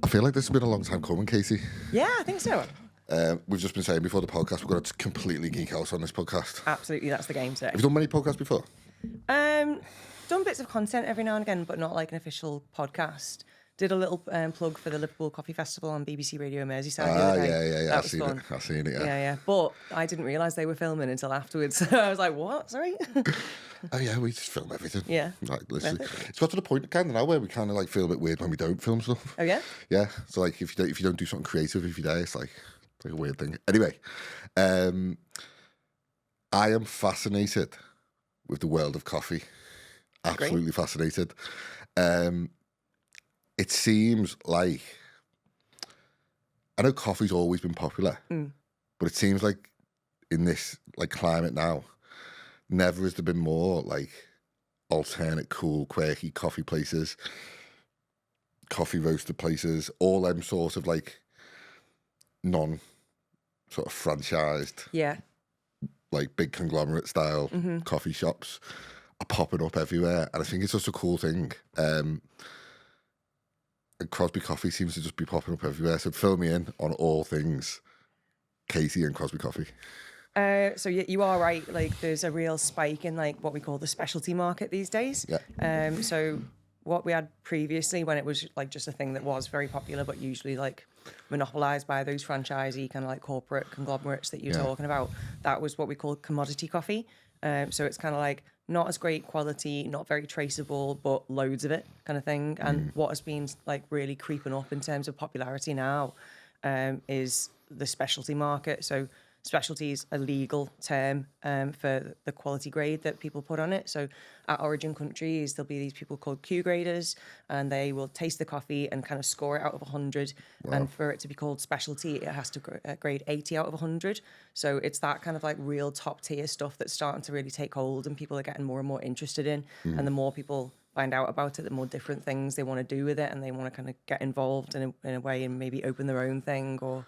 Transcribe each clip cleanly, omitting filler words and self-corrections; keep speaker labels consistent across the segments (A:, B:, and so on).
A: feel like this has been a long time coming, Katy.
B: Yeah, I think so.
A: We've just been saying before the podcast, we're going to completely geek out on this podcast.
B: Absolutely, that's the game today.
A: Have you done many podcasts before?
B: Done bits of content every now and again, but not like an official podcast. Did a little plug for the Liverpool Coffee Festival on BBC Radio Merseyside the other day.
A: Yeah. I've seen it,
B: Yeah. But I didn't realise they were filming until afterwards. So I was like, what? Sorry?
A: Oh, yeah, we just film everything.
B: Yeah.
A: Like, literally. It's got to the point kind of now where we kind of like feel a bit weird when we don't film stuff.
B: Oh, yeah?
A: Yeah. So like if you don't do something creative every day, it's like a weird thing. Anyway, I am fascinated with the world of coffee. Absolutely fascinated. It seems like, I know coffee's always been popular, but it seems like in this like climate now, never has there been more like alternate, cool, quirky coffee places, coffee roaster places, all them sort of like non sort of franchised, like big conglomerate style coffee shops are popping up everywhere, and I think it's just a cool thing. And Crosby Coffee seems to just be popping up everywhere. So fill me in on all things Katy and Crosby Coffee.
B: So you are right. Like, there's a real spike in like what we call the specialty market these days.
A: Yeah.
B: So what we had previously, when it was like just a thing that was very popular, but usually like monopolized by those franchisee kind of like corporate conglomerates that you're talking about, that was what we call commodity coffee. So it's kind of like not as great quality, not very traceable, but loads of it kind of thing. And what has been like really creeping up in terms of popularity now is the specialty market. So specialty is a legal term for the quality grade that people put on it. So at origin countries, there'll be these people called Q graders, and they will taste the coffee and kind of score it out of 100. Wow. And for it to be called specialty, it has to grade 80 out of 100. So it's that kind of like real top tier stuff that's starting to really take hold, and people are getting more and more interested in. And the more people find out about it, the more different things they want to do with it, and they want to kind of get involved in a way and maybe open their own thing. Or,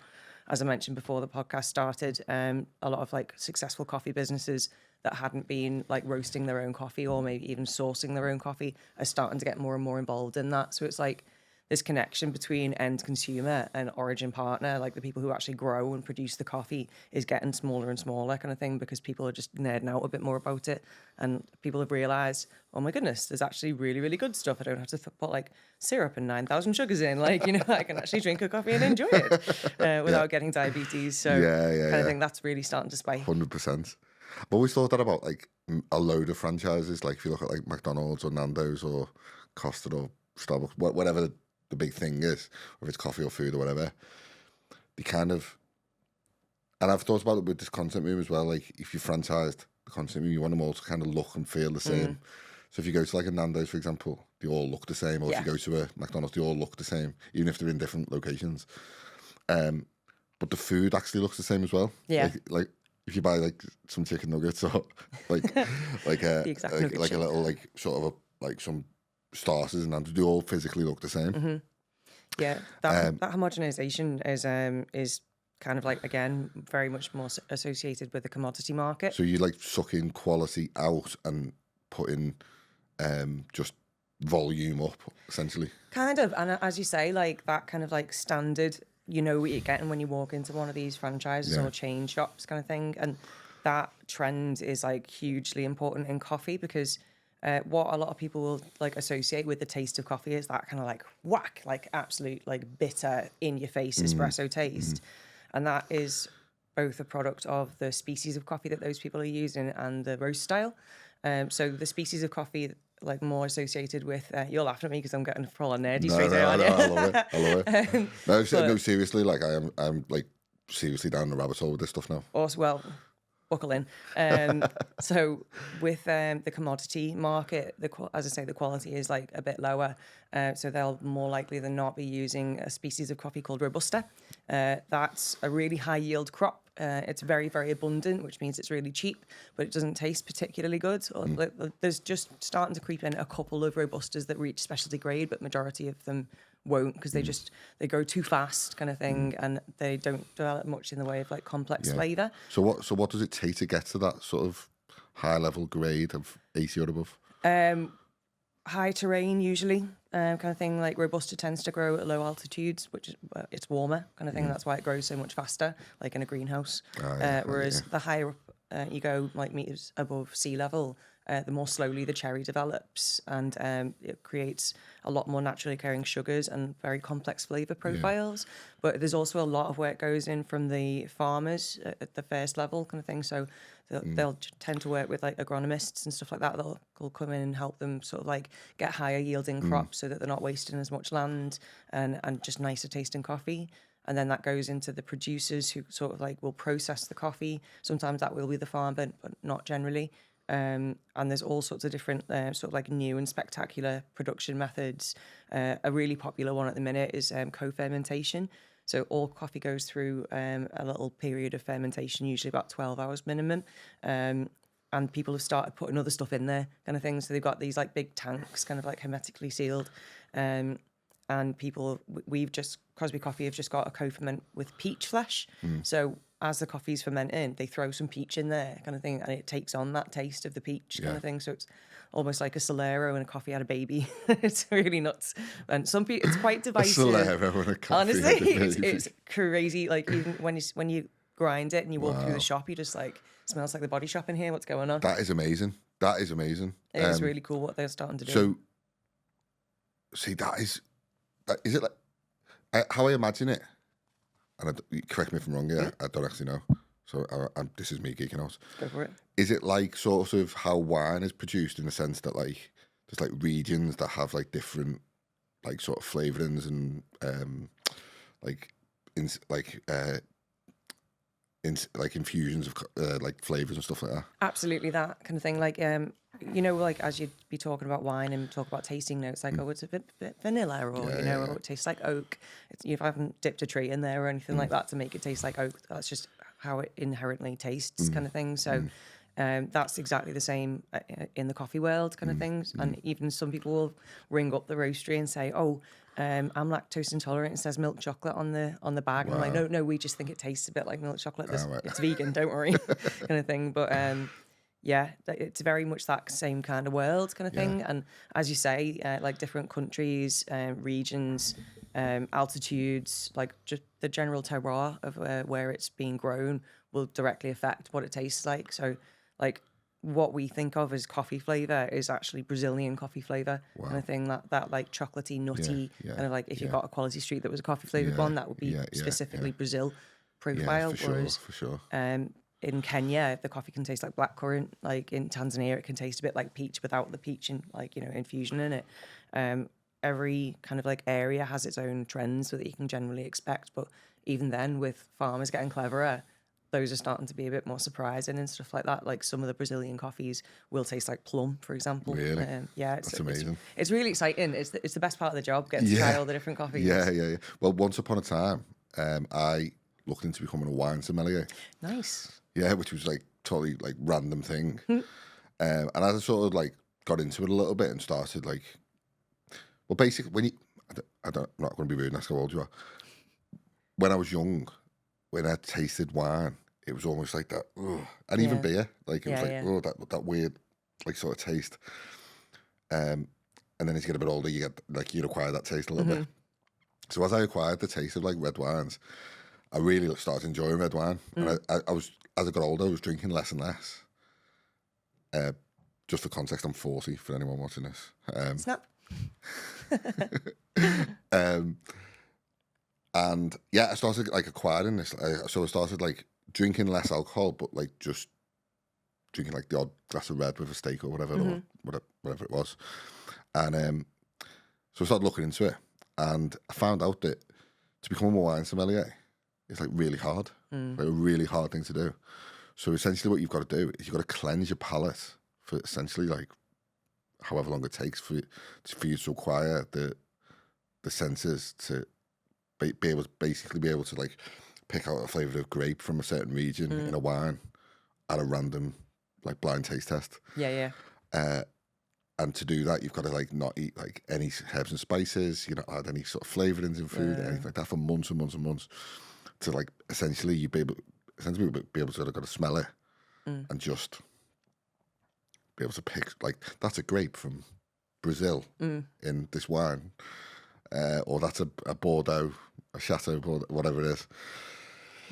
B: as I mentioned before the podcast started, a lot of like successful coffee businesses that hadn't been like roasting their own coffee or maybe even sourcing their own coffee are starting to get more and more involved in that. So it's like this connection between end consumer and origin partner, like the people who actually grow and produce the coffee, is getting smaller and smaller kind of thing, because people are just nerding out a bit more about it. And people have realised, oh my goodness, there's actually really, really good stuff. I don't have to put like syrup and 9,000 sugars in. Like, you know, I can actually drink a coffee and enjoy it without getting diabetes. So kind of thing, that's really starting to spike.
A: 100%. I've always thought that about like a load of franchises. Like if you look at like McDonald's or Nando's or Costa or Starbucks, whatever the big thing is, or if it's coffee or food or whatever, they kind of, and I've thought about it with this content room as well, like if you franchised the content room, you want them all to kind of look and feel the same. So if you go to like a Nando's, for example, they all look the same, or if you go to a McDonald's, they all look the same, even if they're in different locations. But the food actually looks the same as well. Like if you buy like some chicken nuggets or like a little like sort of like some starters, and they all physically look the same.
B: Yeah, that homogenisation is kind of like, again, very much more associated with the commodity market.
A: So you like sucking quality out and putting just volume up, essentially.
B: Kind of, and as you say, like that kind of like standard, you know what you're getting when you walk into one of these franchises or chain shops kind of thing. And that trend is like hugely important in coffee, because what a lot of people will like associate with the taste of coffee is that kind of like whack, like absolute like bitter in your face espresso taste. And that is both a product of the species of coffee that those people are using and the roast style. So the species of coffee like more associated with, you're laughing at me because I'm getting full on nerdy straight away, aren't you?
A: I love it. No, seriously, like I'm like seriously down the rabbit hole with this stuff now.
B: Also, well, buckle in. So with the commodity market, as I say, the quality is like a bit lower. So they'll more likely than not be using a species of coffee called Robusta. That's a really high yield crop. It's very, very abundant, which means it's really cheap, but it doesn't taste particularly good. There's just starting to creep in a couple of Robustas that reach specialty grade, but majority of them won't, because they grow too fast kind of thing, and they don't develop much in the way of like complex flavour.
A: So what does it take to get to that sort of high level grade of 80 or above?
B: High terrain usually. kind of thing. Like Robusta tends to grow at low altitudes, which is it's warmer kind of thing. That's why it grows so much faster, like in a greenhouse. Whereas the higher up you go, like meters above sea level, the more slowly the cherry develops, and it creates a lot more naturally occurring sugars and very complex flavour profiles. But there's also a lot of work goes in from the farmers at the first level kind of thing. So they'll tend to work with like agronomists and stuff like that. They'll come in and help them sort of like get higher yielding crops so that they're not wasting as much land and just nicer tasting coffee. And then that goes into the producers who sort of like will process the coffee. Sometimes that will be the farmer, but not generally. And there's all sorts of different sort of like new and spectacular production methods. A really popular one at the minute is co-fermentation. So all coffee goes through a little period of fermentation, usually about 12 hours minimum. And people have started putting other stuff in there kind of thing. So they've got these like big tanks kind of like hermetically sealed. And Crosby Coffee have just got a co-ferment with peach flesh. So as the coffee's fermenting, they throw some peach in there kind of thing, and it takes on that taste of the peach kind of thing. So it's almost like a Solero and a coffee had a baby. It's really nuts. And some people, it's quite divisive.
A: A Solero and a coffee
B: honestly,
A: had a baby.
B: it's crazy. Like even when you grind it and you walk through the shop, you just like, smells like the body shop in here. What's going on?
A: That is amazing. That is amazing.
B: It is really cool what they're starting to do.
A: So, see, is it like, how I imagine it, and correct me if I'm wrong, I don't actually know. So this is me geeking out.
B: Go for it.
A: Is it like sort of how wine is produced in the sense that like there's like regions that have like different like sort of flavorings and infusions of like flavors and stuff like that?
B: Absolutely, that kind of thing. Like like as you'd be talking about wine and talk about tasting notes, like it's a bit vanilla, or or it tastes like oak. You haven't dipped a tree in there or anything like that to make it taste like oak. That's just how it inherently tastes, kind of thing. So that's exactly the same in the coffee world, kind of things. And even some people will ring up the roastery and say, "Oh, I'm lactose intolerant. It says milk chocolate on the bag." And I'm like, no, we just think it tastes a bit like milk chocolate. It's vegan, don't worry, kind of thing. But it's very much that same kind of world, kind of thing. And as you say, like different countries, regions, altitudes, like just the general terroir of where it's being grown will directly affect what it tastes like. So, like, what we think of as coffee flavor is actually Brazilian coffee flavor, kind of thing. That like chocolatey, nutty, kind of like if you got a Quality Street that was a coffee flavored one, that would be specifically Brazil profile.
A: For sure.
B: In Kenya, the coffee can taste like blackcurrant. Like in Tanzania, it can taste a bit like peach without the peach and infusion in it. Every kind of like area has its own trends that you can generally expect, but even then, with farmers getting cleverer, those are starting to be a bit more surprising and stuff like that. Like some of the Brazilian coffees will taste like plum, for example.
A: Really?
B: That's
A: amazing.
B: It's really exciting. It's the best part of the job, getting to try all the different coffees.
A: Yeah. Well, once upon a time, I looked into becoming a wine sommelier.
B: Nice.
A: Yeah, which was like totally like random thing. And as I sort of like got into it a little bit and started like, well, basically when I'm not going to be rude and ask how old you are. When I was young, when I tasted wine, it was almost like that, and even beer, like it was like that weird, like sort of taste. And then as you get a bit older, you acquire that taste a little bit. So as I acquired the taste of like red wines, I really started enjoying red wine. And I was, as I got older, I was drinking less and less. Just for context, I'm 40 for anyone watching this.
B: Snap.
A: And I started like acquiring this. So I started like drinking less alcohol, but like just drinking like the odd glass of red with a steak or whatever, or whatever it was. And so I started looking into it, and I found out that to become a wine sommelier is like really hard, like a really hard thing to do. So essentially, what you've got to do is you've got to cleanse your palate for essentially like however long it takes for you to acquire the senses to be able to like pick out a flavour of grape from a certain region in a wine at a random like blind taste test. And to do that, you've got to like not eat like any herbs and spices, add any sort of flavourings in food, anything like that for months and months and months. To like essentially you be able to sort of got to smell it and just be able to pick like that's a grape from Brazil in this wine, or that's a Bordeaux, a Chateau Bordeaux, whatever it is.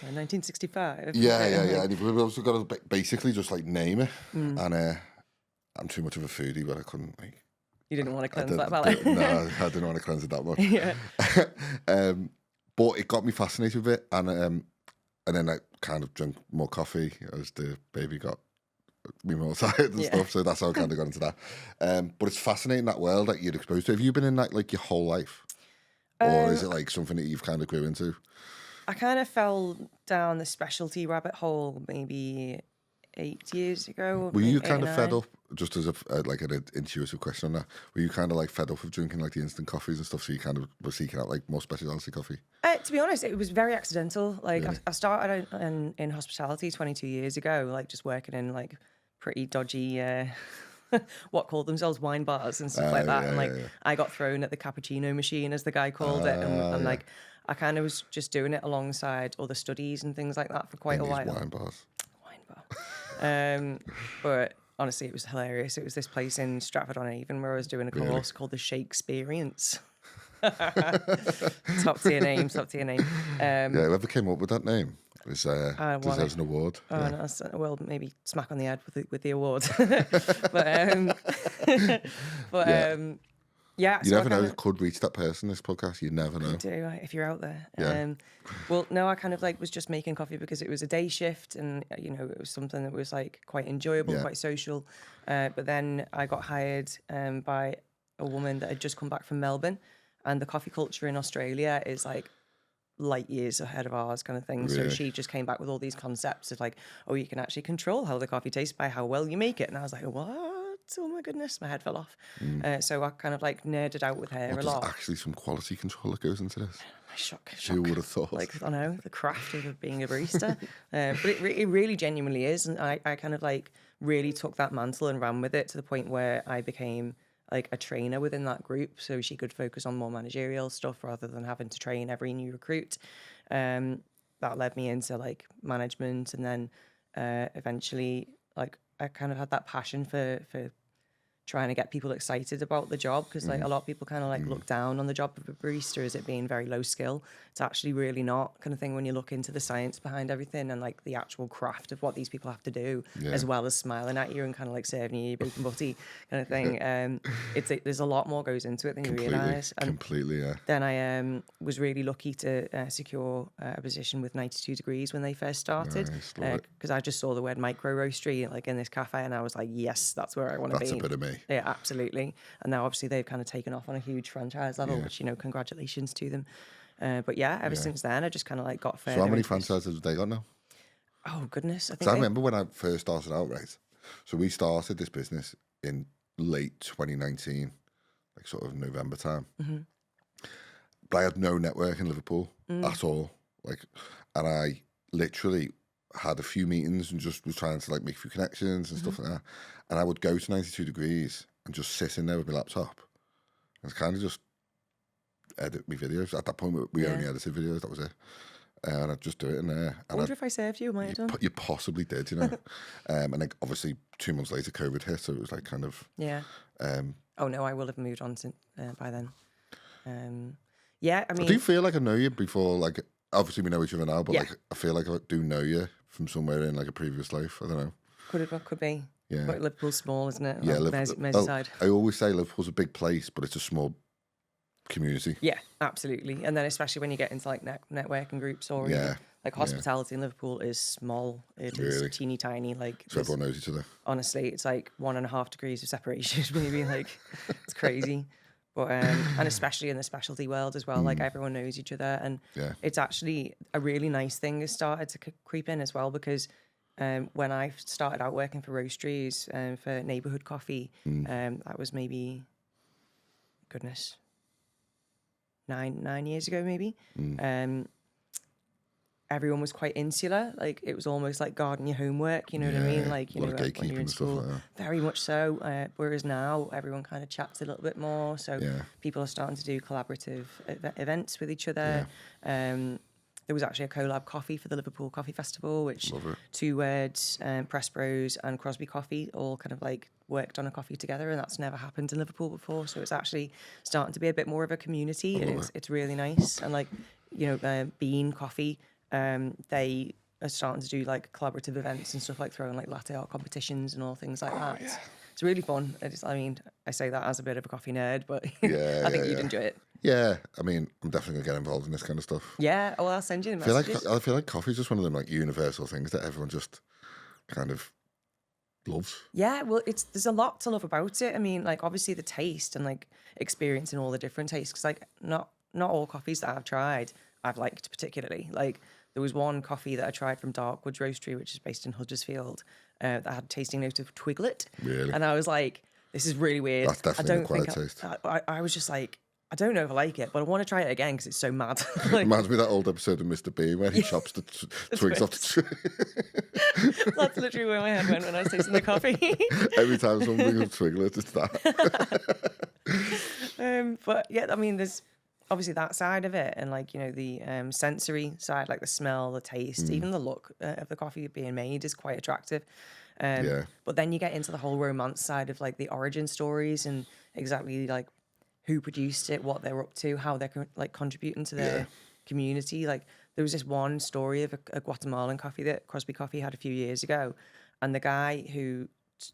B: 1965.
A: Yeah. And you've also got to basically just like name it. And I'm too much of a foodie, but I couldn't like.
B: You didn't want to cleanse that palate.
A: No, I didn't want to cleanse it that much.
B: Yeah.
A: But it got me fascinated with it, and then I kind of drank more coffee as the baby got me more tired and stuff. So that's how I kind of got into that. But it's fascinating, that world that you're exposed to. Have you been in that like your whole life, or is it like something that you've kind of grew into?
B: I kind of fell down the specialty rabbit hole maybe 8 years ago.
A: Were you kind of fed up, just as like an intuitive question on that, were you kind of like fed up with drinking like the instant coffees and stuff, so you kind of were seeking out like more specialty coffee?
B: To be honest, it was very accidental. Like really? I started in hospitality 22 years ago, like just working in like pretty dodgy what called themselves wine bars and stuff like that. And I got thrown at the cappuccino machine, as the guy called it, and like I kind of was just doing it alongside other studies and things like that for quite a while.
A: Wine bars.
B: But honestly, it was hilarious. It was this place in Stratford-on-Avon where I was doing a course called the Shakespeareans. Top tier name.
A: Whoever came up with that name deserves an award.
B: No, well, maybe smack on the head with the award. Yeah,
A: you never know. It could reach that person. This podcast, you never know.
B: You do, if you're out there.
A: Yeah.
B: Well, no, I kind of like was just making coffee because it was a day shift, and it was something that was like quite enjoyable, quite social. But then I got hired by a woman that had just come back from Melbourne, and the coffee culture in Australia is like light years ahead of ours, kind of thing. Really? So she just came back with all these concepts of like, oh, you can actually control how the coffee tastes by how well you make it, and I was like, what? Oh my goodness, my head fell off. So I kind of like nerded out with her a lot.
A: There's actually some quality control that goes into this.
B: Shock.
A: Who would have thought?
B: Like, I know, the craft of being a barista. But it really genuinely is. And I kind of like really took that mantle and ran with it to the point where I became like a trainer within that group. So she could focus on more managerial stuff rather than having to train every new recruit. That led me into like management. And then eventually, like, I kind of had that passion for trying to get people excited about the job, because like a lot of people kind of like look down on the job of a barista as it being very low skill. It's actually really not, kind of thing, when you look into the science behind everything and like the actual craft of what these people have to do, as well as smiling at you and kind of like serving you your bacon butty kind of thing. There's a lot more goes into it than you realise.
A: Completely, yeah.
B: Then I was really lucky to secure a position with 92 Degrees when they first started, because I just saw the word micro roastery like in this cafe, and I was like, yes, that's where I want to be.
A: That's a bit of me.
B: Yeah, absolutely. And now obviously they've kind of taken off on a huge franchise level, which, congratulations to them. But yeah, ever since then, I just kind of like got further.
A: So how many franchises have they got now?
B: Oh, goodness.
A: I remember when I first started out, right? So we started this business in late 2019, like sort of November time. But I had no network in Liverpool at all. Like, and I literally had a few meetings and just was trying to like make a few connections and stuff like that. And I would go to 92 Degrees and just sit in there with my laptop and kind of just edit my videos. At that point, we only edited videos, that was it. And I'd just do it in there.
B: I wonder if I served you, might have done.
A: You possibly did, and then obviously 2 months later, COVID hit, so it was like kind of...
B: Yeah. Oh no, I will have moved on by then. Yeah, I mean...
A: I do feel like I know you before, like, obviously we know each other now, but like I feel like I do know you from somewhere in like a previous life. I don't know.
B: Could be.
A: Yeah.
B: But Liverpool's small, isn't it?
A: Yeah,
B: Merseyside.
A: I always say Liverpool's a big place, but it's a small community.
B: Yeah, absolutely. And then especially when you get into like networking groups or even, like hospitality in Liverpool is small. It is teeny tiny. Like,
A: so everyone knows each other.
B: Honestly, it's like 1.5 degrees of separation, maybe. Like, it's crazy. But and especially in the specialty world as well, like everyone knows each other, and it's actually a really nice thing has started to creep in as well, because when I started out working for roasteries for neighbourhood coffee, that was maybe, goodness, nine years ago maybe. Everyone was quite insular. Like, it was almost like guarding your homework, you know what I mean? Like, like when you're in school, like very much so. Whereas now everyone kind of chats a little bit more. So people are starting to do collaborative events with each other. there was actually a collab coffee for the Liverpool Coffee Festival, which
A: Love it.
B: Two Words, Press Bros and Crosby Coffee all kind of like worked on a coffee together, and that's never happened in Liverpool before. So it's actually starting to be a bit more of a community, and it's really nice. And like, Bean Coffee, they are starting to do like collaborative events and stuff, like throwing like latte art competitions and all things like that.
A: Yeah.
B: It's really fun. I say that as a bit of a coffee nerd, but
A: Yeah,
B: I think
A: yeah,
B: you'd
A: yeah.
B: enjoy it.
A: Yeah, I mean, I'm definitely going to get involved in this kind of stuff.
B: Yeah, well, I'll send you the
A: I
B: messages.
A: feel like coffee's just one of them like universal things that everyone just kind of loves.
B: Yeah, well, there's a lot to love about it. I mean, like obviously the taste and like experiencing all the different tastes. Because like not all coffees that I've tried I've liked particularly. Like there was one coffee that I tried from Darkwoods Roastery, which is based in Huddersfield, that had a tasting note of twiglet.
A: Really?
B: And I was like, this is really weird.
A: That's definitely an acquired taste.
B: I was just like, I don't know if I like it, but I want to try it again because it's so mad. Like,
A: Reminds me of that old episode of Mr. Bean where he chops the twigs off the tree.
B: that's literally where my head went when I was tasting the coffee.
A: Every time someone brings up Twiglet, it's that.
B: But yeah, I mean, there's obviously that side of it, and like the sensory side, like the smell, the taste, even the look of the coffee being made is quite attractive.
A: Yeah.
B: But then you get into the whole romance side of like the origin stories and exactly like who produced it, what they're up to, how they're like contributing to their community. Like there was this one story of a Guatemalan coffee that Crosby Coffee had a few years ago, and the guy who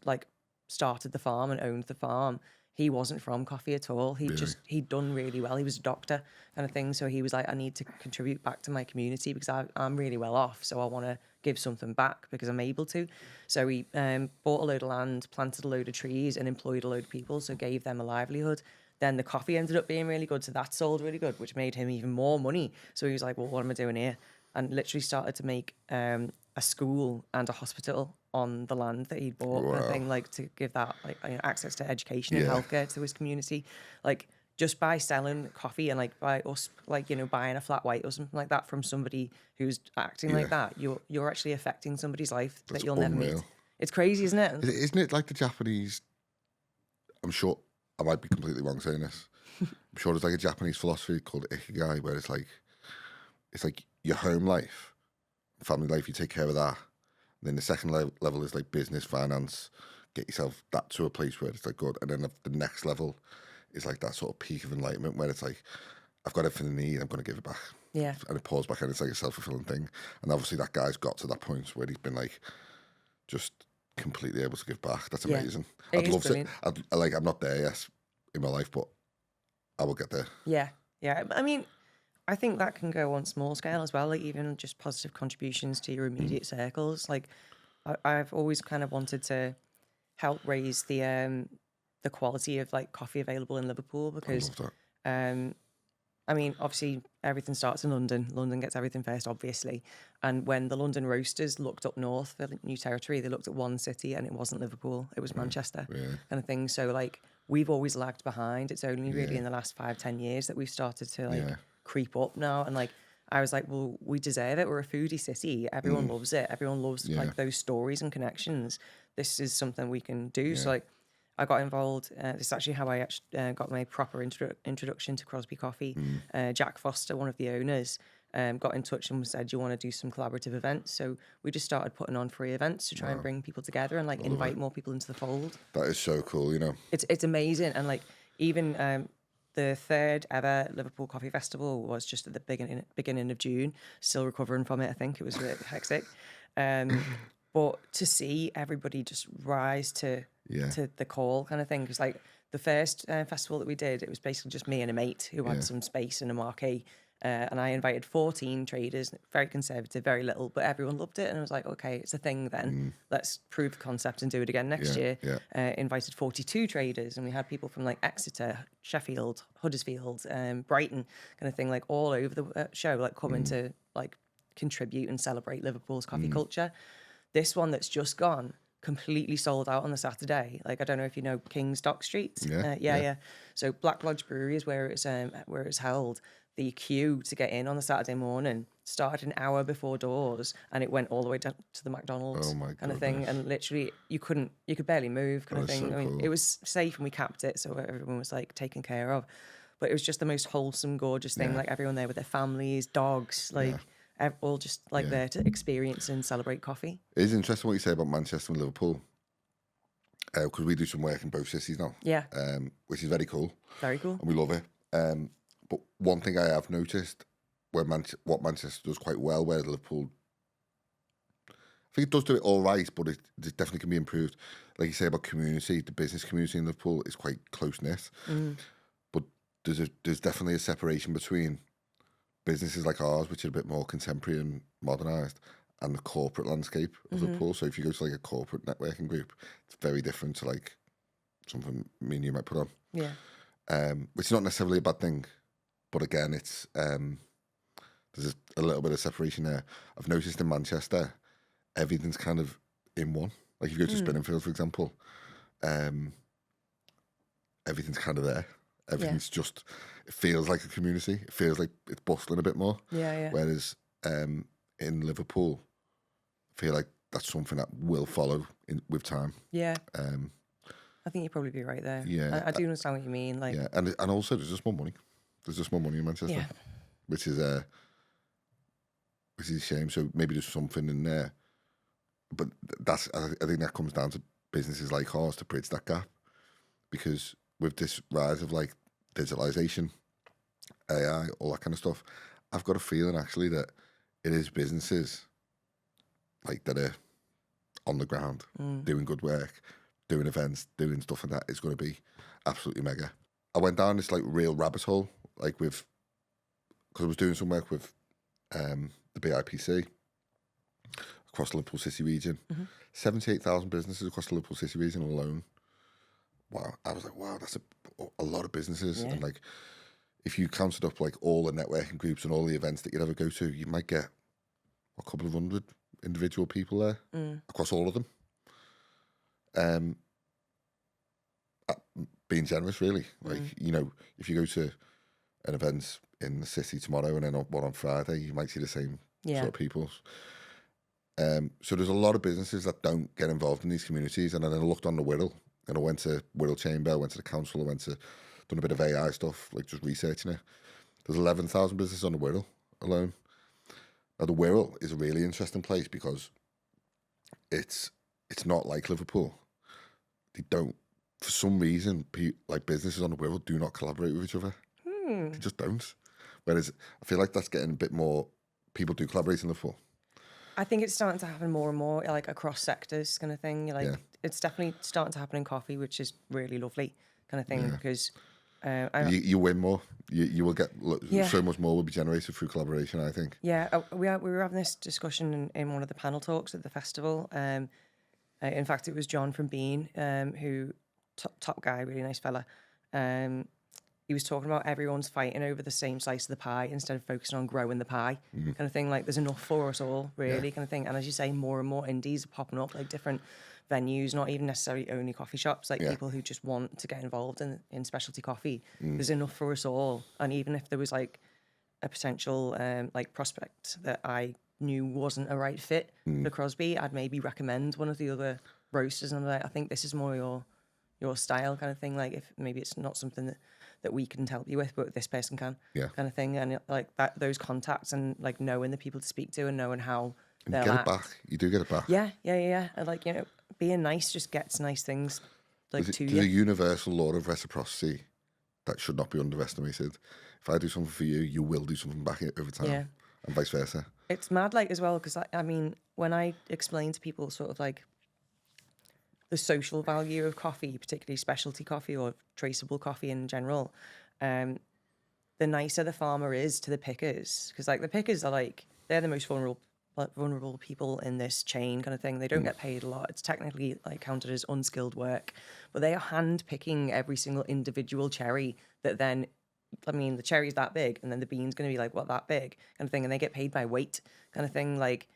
B: like started the farm and owned the farm, he wasn't from coffee at all. He'd done really well. He was a doctor kind of thing. So he was like, I need to contribute back to my community because I'm really well off. So I want to give something back because I'm able to. So he bought a load of land, planted a load of trees and employed a load of people. So gave them a livelihood. Then the coffee ended up being really good. So that sold really good, which made him even more money. So he was like, well, what am I doing here? And literally started to make a school and a hospital on the land that he'd bought, kind of thing, like to give that like access to education and healthcare to his community, like just by selling coffee and like by us like buying a flat white or something like that from somebody who's acting like that, you're actually affecting somebody's life that you'll never meet. It's crazy, isn't it?
A: Isn't it like the Japanese? I'm sure I might be completely wrong saying this. I'm sure there's like a Japanese philosophy called Ikigai where it's like your home life, family life, you take care of that. And then the second level is like business, finance, get yourself that to a place where it's like good. And then the next level is like that sort of peak of enlightenment where it's like, I've got everything I need, I'm going to give it back.
B: Yeah.
A: And it pours back in, it's like a self-fulfilling thing. And obviously that guy's got to that point where he's been like, just completely able to give back. That's amazing.
B: Yeah.
A: I'd love to. I'm not there yet in my life, but I will get there.
B: Yeah. Yeah. I mean, I think that can go on small scale as well, like even just positive contributions to your immediate circles. Like I've always kind of wanted to help raise the quality of like coffee available in Liverpool because I mean, obviously everything starts in London. London gets everything first, obviously. And when the London roasters looked up north for new territory, they looked at one city and it wasn't Liverpool, it was Manchester kind of thing. So like we've always lagged behind. It's only really in the last 5-10 years that we've started to like creep up now. And like I was like, well, we deserve it. We're a foodie city. Everyone loves it. Everyone loves like those stories and connections. This is something we can do. So like I got involved. This is actually how I actually got my proper introduction to Crosby Coffee. Jack Foster, one of the owners, got in touch and said, "Do you want to do some collaborative events?" So we just started putting on free events to try and bring people together and like invite more people into the fold.
A: That is so cool,
B: It's amazing, and like even the third ever Liverpool Coffee Festival was just at the beginning of June. Still recovering from it, I think it was a bit hectic. But to see everybody just rise to the call kind of thing, because like the first festival that we did, it was basically just me and a mate who had some space and a marquee, and I invited 14 traders, very conservative, very little, but everyone loved it, and I was like, okay, it's a thing then. Let's prove the concept and do it again next year. Invited 42 traders, and we had people from like Exeter, Sheffield, Huddersfield, Brighton, kind of thing, like all over the show, like coming to like contribute and celebrate Liverpool's coffee culture. This one that's just gone completely sold out on the Saturday. Like I don't know if you know King's Dock Street. Yeah. So Black Lodge Brewery is where it's held. The queue to get in on the Saturday morning started an hour before doors, and it went all the way down to the McDonald's kind of thing. And literally, you could barely move kind of thing.
A: So
B: I mean,
A: cool.
B: it was safe and we capped it, so everyone was like taken care of. But it was just the most wholesome, gorgeous thing. Like everyone there with their families, dogs, like. all just like there to experience and celebrate coffee.
A: It is interesting what you say about Manchester and Liverpool, because we do some work in both cities now.
B: Yeah.
A: Which is very cool.
B: Very cool.
A: And we love it. But one thing I have noticed, what Manchester does quite well, where Liverpool, I think it does do it all right, but it definitely can be improved. Like you say about community, the business community in Liverpool is quite close-knit. But there's definitely a separation between businesses like ours, which are a bit more contemporary and modernised, and the corporate landscape of Liverpool. So if you go to like a corporate networking group, it's very different to like something me and you might put on.
B: Yeah.
A: Which is not necessarily a bad thing, but again, it's there's a little bit of separation there. I've noticed in Manchester, everything's kind of in one. Like if you go to Spinningfield, for example, everything's kind of there. Everything's just, it feels like a community. It feels like it's bustling a bit more.
B: Yeah.
A: Whereas in Liverpool, I feel like that's something that will follow with time.
B: Yeah. I think you'd probably be right there.
A: Yeah.
B: I do understand what you mean. Like,
A: yeah, and also there's just more money. There's just more money in Manchester, which is a shame. So maybe there's something in there, but I think that comes down to businesses like ours to bridge that gap, because with this rise of like digitalization, AI, all that kind of stuff, I've got a feeling actually that it is businesses like that are on the ground doing good work, doing events, doing stuff like that is going to be absolutely mega. I went down this like real rabbit hole, like because I was doing some work with the BIPC across the Liverpool City Region. 78,000 businesses across the Liverpool City Region alone. Wow. I was like, wow, that's a lot of businesses.
B: Yeah.
A: And like, if you counted up like all the networking groups and all the events that you'd ever go to, you might get a couple of hundred individual people there across all of them. Being generous, really. Like, you know, if you go to an event in the city tomorrow and then one on Friday, you might see the same sort of people. So there's a lot of businesses that don't get involved in these communities. And then I looked on the Wirral, and I went to Wirral Chamber, I went to the council, I done a bit of AI stuff, like just researching it. There's 11,000 businesses on the Wirral alone. Now the Wirral is a really interesting place because it's not like Liverpool. They don't, for some reason, like businesses on the Wirral do not collaborate with each other. They just don't. Whereas I feel like that's getting a bit more, people do collaborate in Liverpool.
B: I think it's starting to happen more and more, like across sectors, kind of thing. Like it's definitely starting to happen in coffee, which is really lovely, kind of thing. Because
A: you win more. You will get so much more will be generated through collaboration, I think.
B: Yeah, we were having this discussion in one of the panel talks at the festival. In fact, it was John from Bean, who top guy, really nice fella. He was talking about everyone's fighting over the same slice of the pie instead of focusing on growing the pie, kind of thing. Like there's enough for us all, really, kind of thing. And as you say, more and more indies are popping up, like different venues, not even necessarily only coffee shops, like people who just want to get involved in specialty coffee. There's enough for us all. And even if there was like a potential like prospect that I knew wasn't a right fit for Crosby, I'd maybe recommend one of the other roasters, and I'm like, I think this is more your style, kind of thing. Like if maybe it's not something that we can help you with, but this person can, kind of thing. And like that, those contacts and like knowing the people to speak to and knowing how
A: and you get it back. You do get it back.
B: Yeah. And like, you know, being nice just gets nice things like to you.
A: There's a universal law of reciprocity that should not be underestimated. If I do something for you, you will do something back over time, and vice versa.
B: It's mad, like, as well, because I mean, when I explain to people sort of like the social value of coffee, particularly specialty coffee or traceable coffee in general, the nicer the farmer is to the pickers, because like the pickers are like, they're the most vulnerable people in this chain, kind of thing. They don't get paid a lot. It's technically like counted as unskilled work, but they are hand picking every single individual cherry that then, I mean, the cherry's that big and then the bean's going to be like, what, that big, kind of thing. And they get paid by weight, kind of thing. Like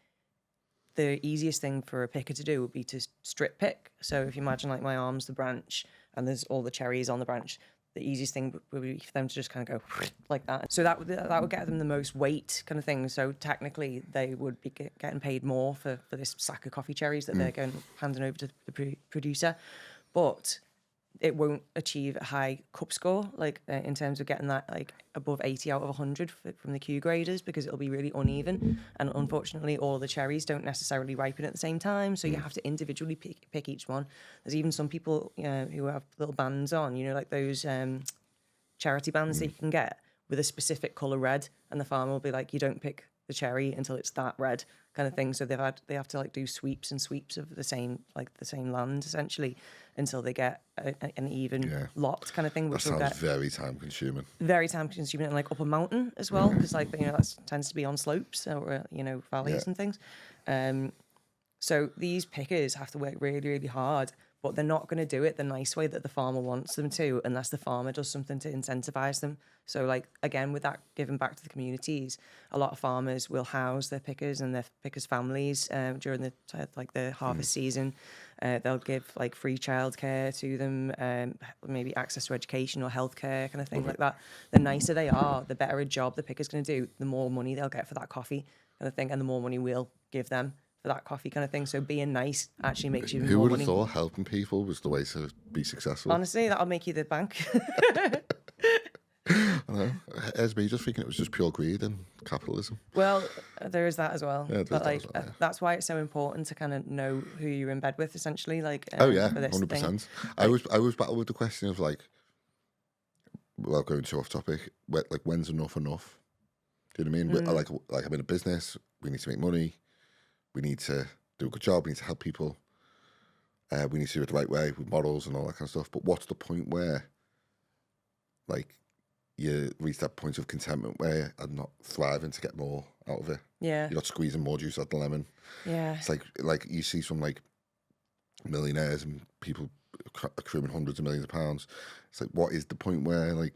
B: the easiest thing for a picker to do would be to strip pick. So if you imagine like my arm's the branch and there's all the cherries on the branch, the easiest thing would be for them to just kind of go like that. So that would get them the most weight, kind of thing. So technically they would be getting paid more for this sack of coffee cherries that they're handing over to the producer. But it won't achieve a high cup score, like in terms of getting that like above 80 out of 100 from the Q graders, because it'll be really uneven. And unfortunately, all the cherries don't necessarily ripen at the same time, so you have to individually pick each one. There's even some people who have little bands on, like those charity bands that you can get with a specific colour red, and the farmer will be like, you don't pick the cherry until it's that red, kind of thing. So they have to like do sweeps and sweeps of the same land essentially until they get an even lot, kind of thing.
A: Which sounds very time consuming.
B: Very time consuming, and like up a mountain as well, because like that tends to be on slopes or valleys and things. So these pickers have to work really, really hard, but they're not going to do it the nice way that the farmer wants them to unless the farmer does something to incentivize them. So like, again, with that giving back to the communities, a lot of farmers will house their pickers and their pickers' families during the harvest season. They'll give like free childcare to them, maybe access to education or healthcare, kind of thing like that. The nicer they are, the better a job the picker's going to do, the more money they'll get for that coffee, kind of thing, and the more money we'll give them for that coffee, kind of thing. So being nice actually makes you more money.
A: Who would have thought helping people was the way to be successful?
B: Honestly, that'll make you the bank.
A: I know. As me, just thinking it was just pure greed and capitalism.
B: Well, there is that as well.
A: Yeah,
B: but like that's why it's so important to kind of know who you're in bed with, essentially. Like,
A: oh yeah,
B: for this
A: 100%. I was battled with the question of like, well, going too off topic, like when's enough enough? Do you know what I mean? Like I'm in a business. We need to make money. We need to do a good job. We need to help people. We need to do it the right way with models and all that kind of stuff. But what's the point where, like, you reach that point of contentment where I'm not thriving to get more out of it?
B: Yeah.
A: You're not squeezing more juice out of the lemon.
B: Yeah.
A: It's like you see some like millionaires and people accruing hundreds of millions of pounds. It's like, what is the point where like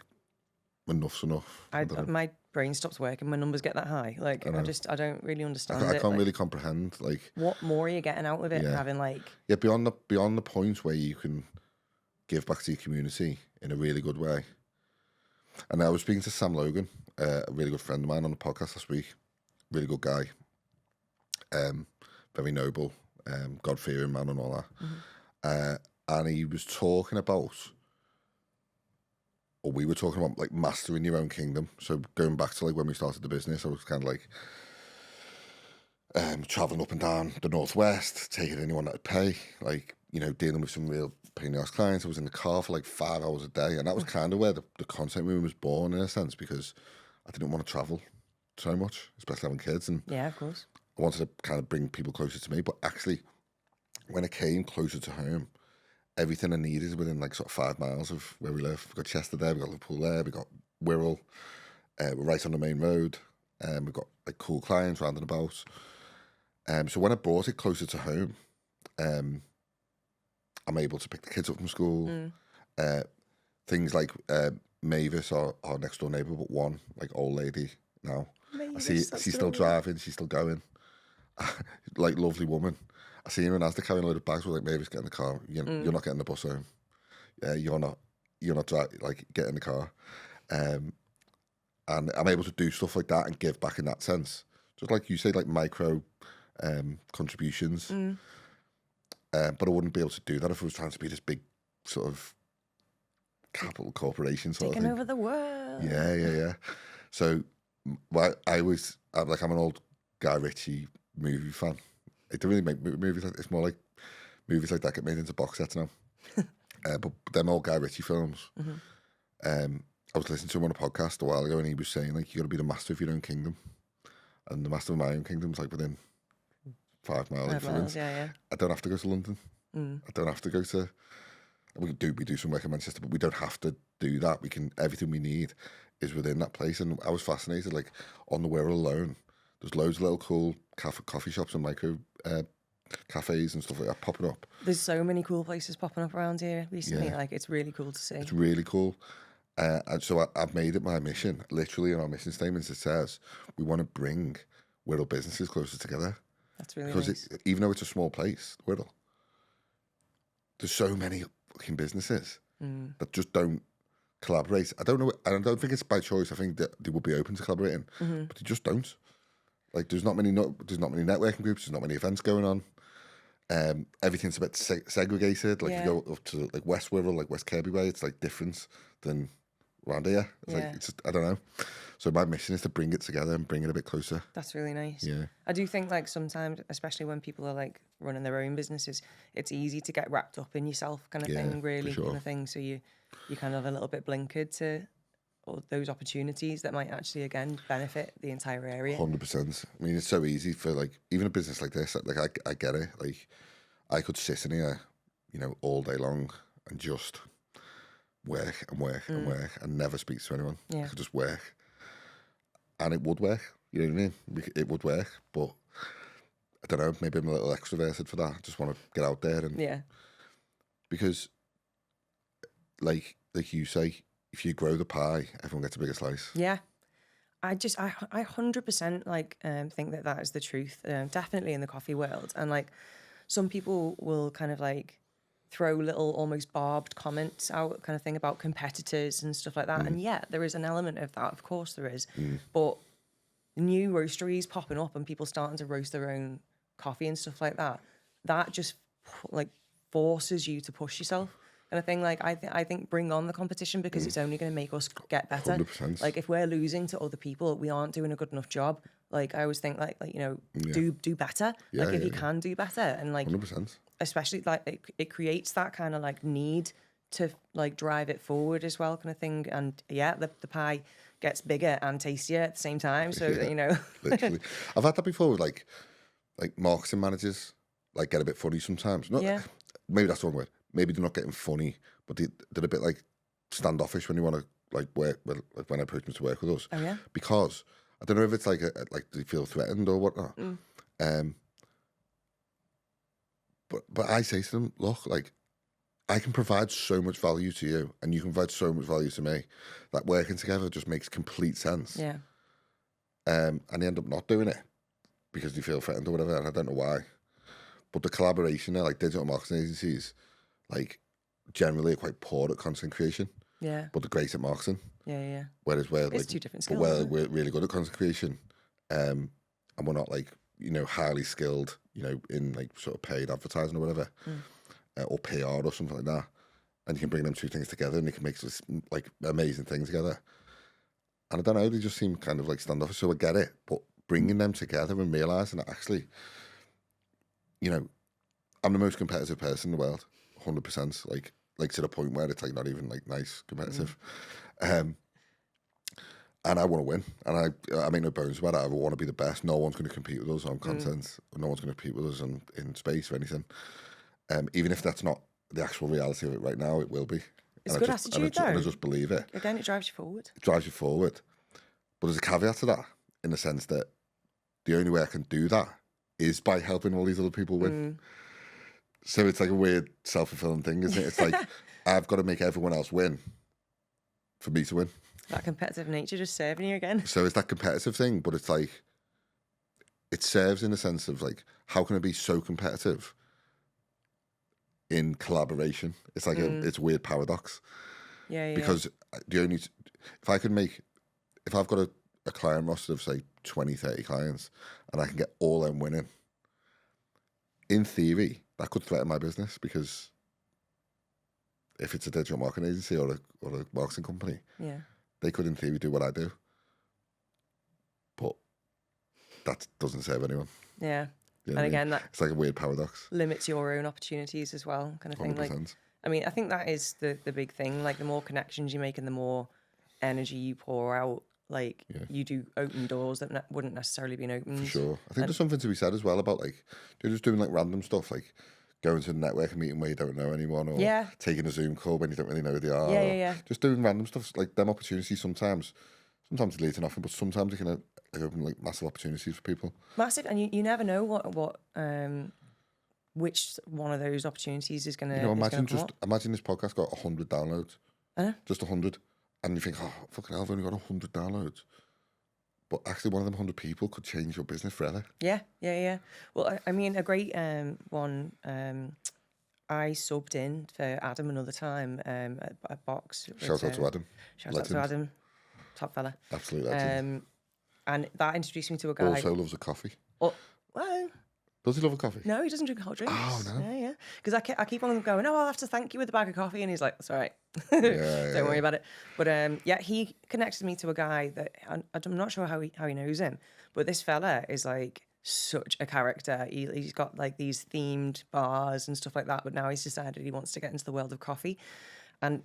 A: enough's enough?
B: My brain stops working when numbers get that high. Like I don't really understand.
A: I can't really comprehend like
B: what more are you getting out of it? Having like
A: beyond the point where you can give back to your community in a really good way. And I was speaking to Sam Logan, a really good friend of mine, on the podcast last week. Really good guy, very noble, God-fearing man, and all that. And he was talking about. Or we were talking about like mastering your own kingdom. So going back to like when we started the business, I was kind of like traveling up and down the northwest, taking anyone that would pay, like dealing with some real pain in the ass clients. I was in the car for like 5 hours a day, and that was kind of where the content movement was born in a sense, because I didn't want to travel so much, especially having kids. And
B: yeah, of course,
A: I wanted to kind of bring people closer to me. But actually, when it came closer to home, everything I needed is within like sort of 5 miles of where we live. We've got Chester there, we've got Liverpool there, we've got Wirral, we're right on the main road, we've got like cool clients round and about. So when I brought it closer to home, I'm able to pick the kids up from school. Things like Mavis, our next door neighbour, but one like old lady now.
B: Mavis,
A: I see she's still driving, she's still going. Like lovely woman. I see him and as they're carrying a load of bags, we're like, Mavis, get in the car. You're not getting the bus home. You're not like, get in the car. And I'm able to do stuff like that and give back in that sense. Just like you say, like micro contributions. But I wouldn't be able to do that if I was trying to be this big sort of capital corporation sort
B: taking
A: of thing.
B: over the world.
A: Yeah. So I'm an old Guy Ritchie movie fan. It don't really make movies like it's more like movies like that get made into box sets now. But them old Guy Ritchie films. I was listening to him on a podcast a while ago, and he was saying like you got to be the master of your own kingdom, and the master of my own kingdom's like within 5 miles.
B: 5 miles, yeah.
A: I don't have to go to London. I don't have to go to. We do some work in Manchester, but we don't have to do that. We can everything we need is within that place. And I was fascinated. Like on the Wirral alone, there's loads of little cool coffee shops and micro cafes and stuff like that popping up.
B: There's so many cool places popping up around here recently. Like it's really cool to see.
A: It's really cool. And so I've made it my mission. Literally in our mission statements, it says we want to bring Wirral businesses closer together. That's really nice. Even though it's a small place, Wirral, there's so many fucking businesses that just don't collaborate. I don't know. I don't think it's by choice. I think that they would be open to collaborating, but they just don't. Like, there's not many networking groups. There's not many events going on. Everything's a bit segregated. Like
B: Yeah.
A: you go up to like West Wirral, like West Kirby Way, it's like different than around here. It's like
B: Yeah.
A: it's just, I don't know. So my mission is to bring it together and bring it a bit closer.
B: That's really nice.
A: Yeah.
B: I do think like sometimes, especially when people are like running their own businesses, it's easy to get wrapped up in yourself kind of
A: Yeah,
B: thing, really
A: for sure.
B: kind of thing. So you kind of a little bit blinkered to all those opportunities that might actually again benefit the entire area.
A: 100%. I mean, it's so easy for like even a business like this. Like I get it. Like I could sit in here, you know, all day long and just work and work and work and never speak to anyone.
B: Yeah.
A: I could just work, and it would work. You know what I mean? It would work, but I don't know. Maybe I'm a little extroverted for that. I just want to get out there and
B: Yeah.
A: because, like you say, if you grow the pie, everyone gets a bigger slice.
B: Yeah. I 100% like think that that is the truth, definitely in the coffee world. And like some people will kind of like throw little almost barbed comments out kind of thing about competitors and stuff like that. And yeah, there is an element of that. Of course there is. But new roasteries popping up and people starting to roast their own coffee and stuff like that, that just like forces you to push yourself. Kind of thing. Like I think bring on the competition because it's only going to make us get better.
A: 100%.
B: Like if we're losing to other people, we aren't doing a good enough job. Like I always think like you know do better.
A: Yeah,
B: like if
A: yeah,
B: you can do better and like
A: 100%.
B: especially like it creates that kind of like need to like drive it forward as well kind of thing. And yeah, the pie gets bigger and tastier at the same time. So
A: Yeah,
B: you know,
A: literally, I've had that before with like marketing managers. Like get a bit funny sometimes. Not
B: Yeah.
A: maybe that's the wrong word. Maybe they're not getting funny, but they're a bit like standoffish when you want to like work. Like when I approach them to work with us.
B: Oh yeah.
A: Because I don't know if it's like like they feel threatened or whatnot. But I say to them, look, like I can provide so much value to you, and you can provide so much value to me. That working together just makes complete sense.
B: Yeah.
A: And they end up not doing it because they feel threatened or whatever, and I don't know why. But the collaboration there, like digital marketing agencies, like generally are quite poor at content creation,
B: Yeah.
A: but they're great at marketing.
B: Yeah.
A: Whereas we're
B: It's
A: like,
B: two different
A: but
B: skills, isn't it?
A: we're really good at content creation, and we're not like highly skilled, in like sort of paid advertising or whatever, or PR or something like that. And you can bring them two things together, and they can make this like amazing thing together. And I don't know, they just seem kind of like standoffish. So I get it, but bringing them together and realizing that actually, I'm the most competitive person in the world, 100%. Like to the point where it's like not even like nice competitive. And I want to win, and I make no bones about it. I want to be the best. No one's going to compete with us on content. No one's going to compete with us in space or anything. Even if that's not the actual reality of it right now, it will be.
B: It's
A: And
B: good
A: I just,
B: attitude,
A: and I
B: though.
A: just believe it.
B: Again, it drives you forward.
A: It drives you forward. But there's a caveat to that, in the sense that the only way I can do that is by helping all these other people win. So it's like a weird self-fulfilling thing, isn't it? It's like I've got to make everyone else win for me to win.
B: That competitive nature just serving you again.
A: So it's that competitive thing, but it's like it serves in the sense of like, how can I be so competitive in collaboration? It's like it's a weird paradox.
B: Yeah.
A: Because if I've got a client roster of say 20, 30 clients, and I can get all them winning, in theory, that could threaten my business, because if it's a digital marketing agency or a marketing company,
B: Yeah.
A: they could in theory do what I do. But that doesn't serve anyone.
B: Yeah.
A: You know what I
B: And
A: mean?
B: again, that
A: It's like a weird paradox.
B: limits your own opportunities as well, kind of thing.
A: 100%.
B: Like, I mean, I think that is the big thing. Like, the more connections you make and the more energy you pour out, like, you do open doors that wouldn't necessarily be opened.
A: For sure. I think there's something to be said as well about like you're just doing like random stuff, like going to a networking meeting where you don't know anyone, or taking a Zoom call when you don't really know who they are.
B: Yeah.
A: Just doing random stuff, like them opportunities sometimes it leads to nothing, but sometimes it can open like massive opportunities for people.
B: Massive, and you never know what which one of those opportunities is gonna.
A: Imagine this podcast got 100 downloads, just 100, and you think, oh fucking hell, I've only got 100 downloads. But actually, one of them 100 people could change your business forever.
B: Yeah. Well, I mean, a great one. I subbed in for Adam another time at Box.
A: Shout out to Adam.
B: Shout out to Adam, top fella.
A: Absolute legend.
B: And that introduced me to a guy.
A: Also loves a coffee.
B: Oh, well,
A: Does he love a coffee?
B: No, he doesn't drink hot drinks.
A: Oh, no.
B: Yeah. Because I keep on going, oh, I'll have to thank you with a bag of coffee. And he's like, that's all right.
A: Yeah,
B: Don't worry about it. But yeah, he connected me to a guy that I'm not sure how he knows him. But this fella is like such a character. He's got like these themed bars and stuff like that. But now he's decided he wants to get into the world of coffee. And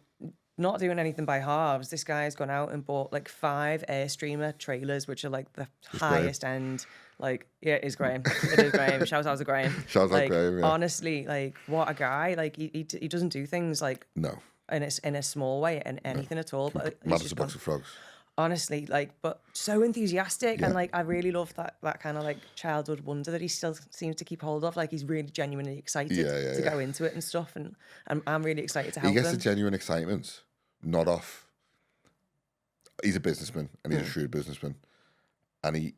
B: not doing anything by halves, this guy's gone out and bought like 5 Airstreamer trailers, which are like the highest end. Like, yeah, it is Graham. It is Graham. Shout out to Graham.
A: Shout out
B: like,
A: Graham, yeah.
B: Honestly, like, what a guy. Like, he doesn't do things like
A: No.
B: in a small way and anything at all. But he's
A: Mad as
B: just
A: a box of frogs.
B: honestly, like, but so enthusiastic.
A: Yeah.
B: And like, I really love that kind of like childhood wonder that he still seems to keep hold of. Like, he's really genuinely excited to go into it and stuff. And I'm really excited to help him.
A: He gets the genuine excitement, not off. He's a businessman and he's a shrewd businessman. And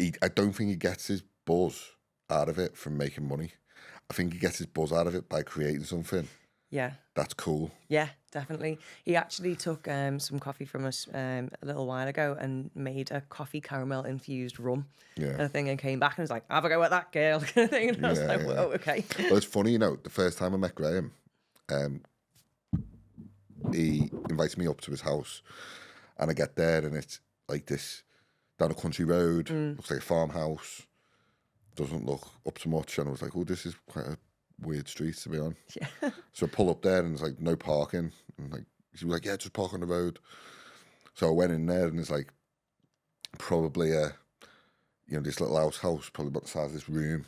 A: I don't think he gets his buzz out of it from making money. I think he gets his buzz out of it by creating something.
B: Yeah.
A: That's cool.
B: Yeah, definitely. He actually took some coffee from us a little while ago and made a coffee caramel infused rum kind of thing, and came back and was like, have a go at that, girl, kind of thing. And I was like, whoa, okay.
A: Well, it's funny, the first time I met Graham, he invites me up to his house, and I get there and it's like this down a country road, looks like a farmhouse, doesn't look up to much, and I was like, oh, this is quite a weird street to be on. Yeah. So I pull up there and it's like no parking, and like she was like, yeah, just park on the road. So I went in there and it's like probably this little house, probably about the size of this room.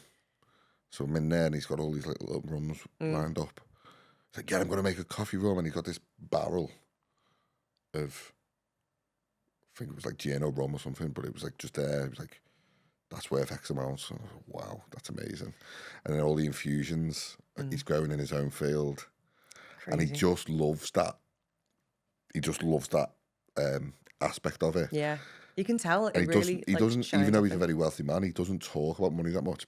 A: So I'm in there and he's got all these little rums lined up. He's like, yeah, I'm going to make a coffee rum, and he's got this barrel of, I think it was like gin or rum or something, but it was like just there. It was like, that's worth X amount. So I was like, wow, that's amazing. And then all the infusions he's growing in his own field. Crazy. And he just loves that. He just loves that aspect of it.
B: Yeah. You can tell
A: and he doesn't, even though he's a very wealthy man, he doesn't talk about money that much.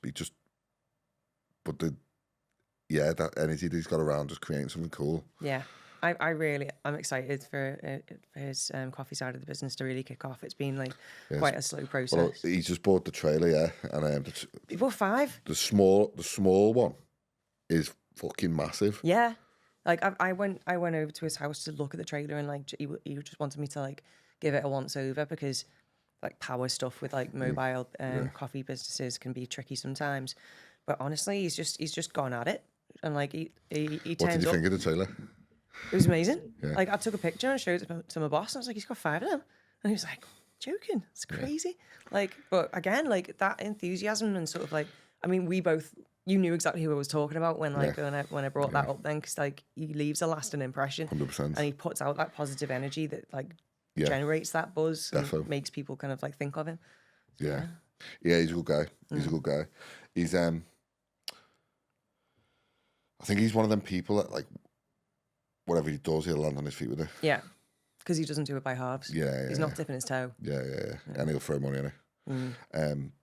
A: But that energy that he's got around just creating something cool.
B: Yeah. I'm excited for his coffee side of the business to really kick off. It's been like quite a slow process.
A: Well, he's just bought the trailer, and
B: he bought 5.
A: The small one is fucking massive.
B: Yeah, like I went over to his house to look at the trailer, and like he just wanted me to like give it a once over, because like power stuff with like mobile coffee businesses can be tricky sometimes. But honestly, he's just gone at it, and like he
A: What did you think of the trailer?
B: It was amazing. Yeah. Like, I took a picture and showed it to my boss, and I was like, he's got 5 of them. And he was like, joking, it's crazy. Yeah. Like, but again, like that enthusiasm and sort of like, I mean, you knew exactly who I was talking about when I brought that up then, because like he leaves a lasting impression.
A: 100%.
B: And he puts out that positive energy that like generates that buzz and makes people kind of like think of him. So,
A: yeah, he's a good guy. He's a good guy. He's I think he's one of them people that like, whatever he does, he'll land on his feet with it. Yeah,
B: because he doesn't do it by halves.
A: Yeah,
B: he's not dipping his toe.
A: Yeah, and he'll throw money in it.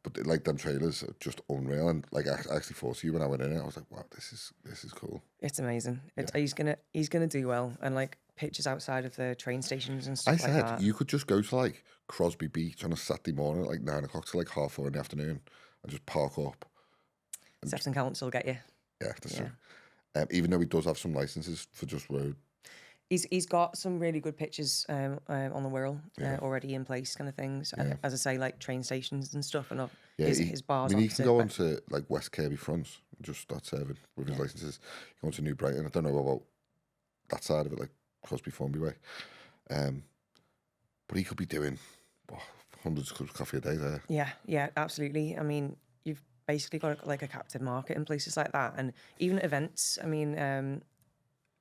A: But like them trailers are just unreal, and like I actually thought to you when I went in it, I was like, wow, this is cool.
B: It's amazing. He's gonna do well, and like pitches outside of the train stations and stuff.
A: I said you could just go to like Crosby Beach on a Saturday morning at like 9 o'clock to like 4:30 in the afternoon, and just park up.
B: Sefton Council will get you.
A: Yeah, that's true. Even though he does have some licenses for just road.
B: He's got some really good pitches on the Wirral already in place, kind of things. As I say, like train stations and stuff, and his bars.
A: I mean, he can go on to like West Kirby fronts and just start serving with his licenses. He can go on to New Brighton. I don't know about that side of it, like Crosby Formby way. But he could be doing hundreds of cups of coffee a day there.
B: Yeah, absolutely. I mean, you've basically got like a captive market in places like that, and even at events. I mean,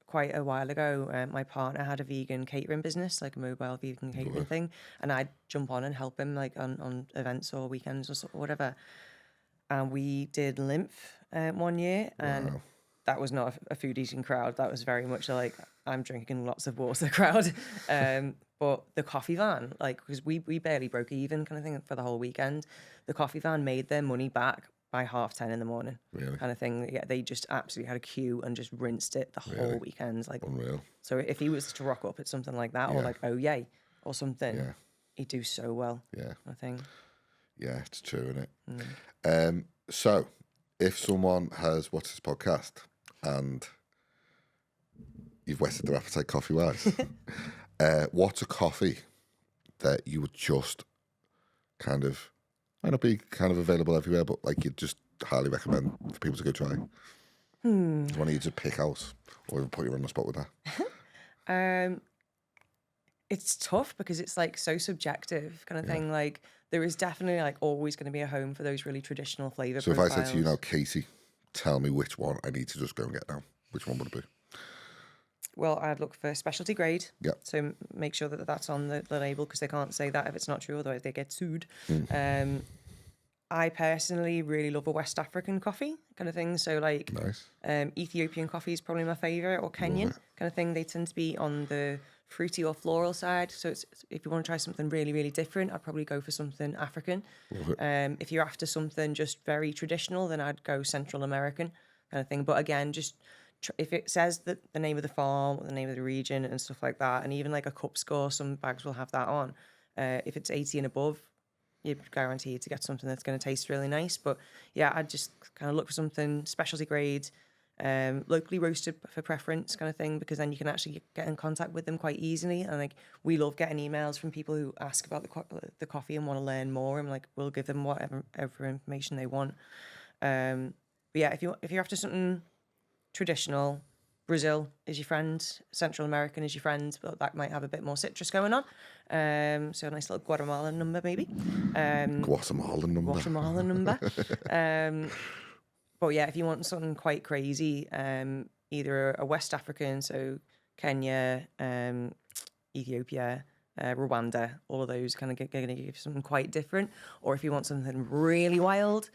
B: quite a while ago, my partner had a vegan catering business, like a mobile vegan catering thing, and I'd jump on and help him like on events or weekends or whatever. And we did lymph one year, and that was not a food eating crowd. That was very much like I'm drinking lots of water crowd. But the coffee van, like, because we barely broke even kind of thing for the whole weekend. The coffee van made their money back by 10:30 in the morning, kind of thing. Yeah, they just absolutely had a queue and just rinsed it the whole weekend. Like, unreal. So if he was to rock up at something like that, or like Oh Yay or something, he'd do so well. Yeah, I think.
A: Yeah, it's true, isn't it? So if someone has watched this podcast and you've whetted their appetite coffee-wise, what's a coffee that you would just kind of, might not be kind of available everywhere, but like you'd just highly recommend for people to go try? One of you to pick out, or even put you on the spot with that?
B: It's tough because it's like so subjective kind of thing. Like there is definitely like always going to be a home for those really traditional flavour
A: So
B: profiles.
A: if I said to you now, Katy, tell me which one I need to just go and get now, which one would it be?
B: Well, I'd look for specialty grade.
A: Yeah.
B: So make sure that that's on the label because they can't say that if it's not true, otherwise they get sued. I personally really love a West African coffee kind of thing. So like
A: Nice.
B: Ethiopian coffee is probably my favourite, or Kenyan kind of thing. They tend to be on the fruity or floral side. So it's, if you want to try something really, really different, I'd probably go for something African. If you're after something just very traditional, then I'd go Central American kind of thing. But again, just if it says the name of the farm or the name of the region and stuff like that, and even like a cup score, some bags will have that on. If it's 80 and above, you're guaranteed to get something that's going to taste really nice. But yeah, I'd just kind of look for something specialty grade, locally roasted for preference kind of thing, because then you can actually get in contact with them quite easily. And like, we love getting emails from people who ask about the coffee and want to learn more, and like we'll give them whatever information they want. But yeah, if you're after something traditional, Brazil is your friend, Central American is your friend, but that might have a bit more citrus going on. So a nice little Guatemalan number maybe.
A: Guatemalan number.
B: But yeah, if you want something quite crazy, either a West African, so Kenya, Ethiopia, Rwanda, all of those kind of going to give something quite different. Or if you want something really wild,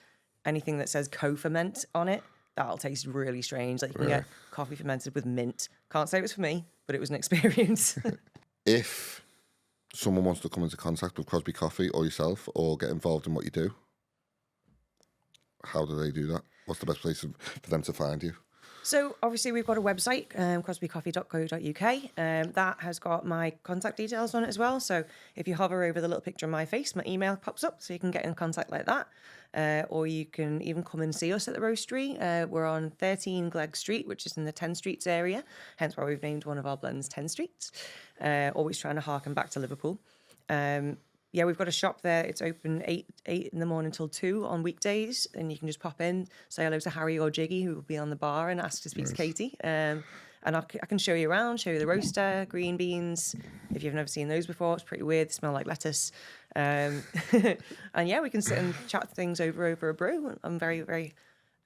B: anything that says co-ferment on it, that'll taste really strange. Like you can get coffee fermented with mint. Can't say it was for me, but it was an experience.
A: If someone wants to come into contact with Crosby Coffee or yourself, or get involved in what you do, how do they do that? What's the best place for them to find you?
B: So obviously we've got a website, crosbycoffee.co.uk. That has got my contact details on it as well. So if you hover over the little picture of my face, my email pops up, so you can get in contact like that. Or you can even come and see us at the roastery. We're on 13 Glegg Street, which is in the 10 Streets area, hence why we've named one of our blends 10 Streets. Always trying to harken back to Liverpool. Yeah, we've got a shop there. It's open 8 in the morning till 2 on weekdays, and you can just pop in, say hello to Harry or Jiggy, who will be on the bar, and ask to speak to Katy. And I can show you around, show you the roaster, green beans. If you've never seen those before, it's pretty weird. They smell like lettuce. And yeah, we can sit and chat things over a brew. I'm very, very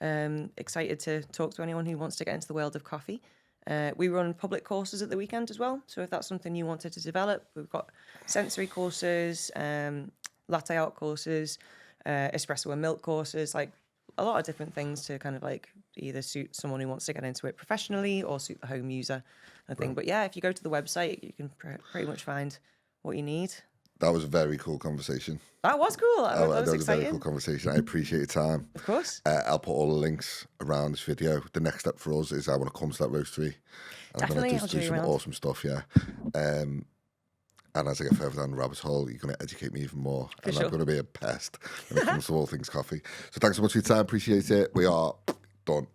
B: excited to talk to anyone who wants to get into the world of coffee. We run public courses at the weekend as well. So if that's something you wanted to develop, we've got sensory courses, latte art courses, espresso and milk courses, like a lot of different things to kind of like either suit someone who wants to get into it professionally or suit the home user, I think. But yeah, if you go to the website, you can pretty much find what you need.
A: That was a very cool conversation.
B: That was cool. That was
A: a
B: exciting.
A: very cool conversation. I appreciate your time.
B: Of course.
A: I'll put all the links around this video. The next step for us is I want to come to that roastery.
B: Definitely,
A: I'm going to do some awesome stuff, yeah. And as I get further down the rabbit hole, you're going to educate me even more. I'm going to be a pest when it comes to all things coffee. So thanks so much for your time. Appreciate it. We are done.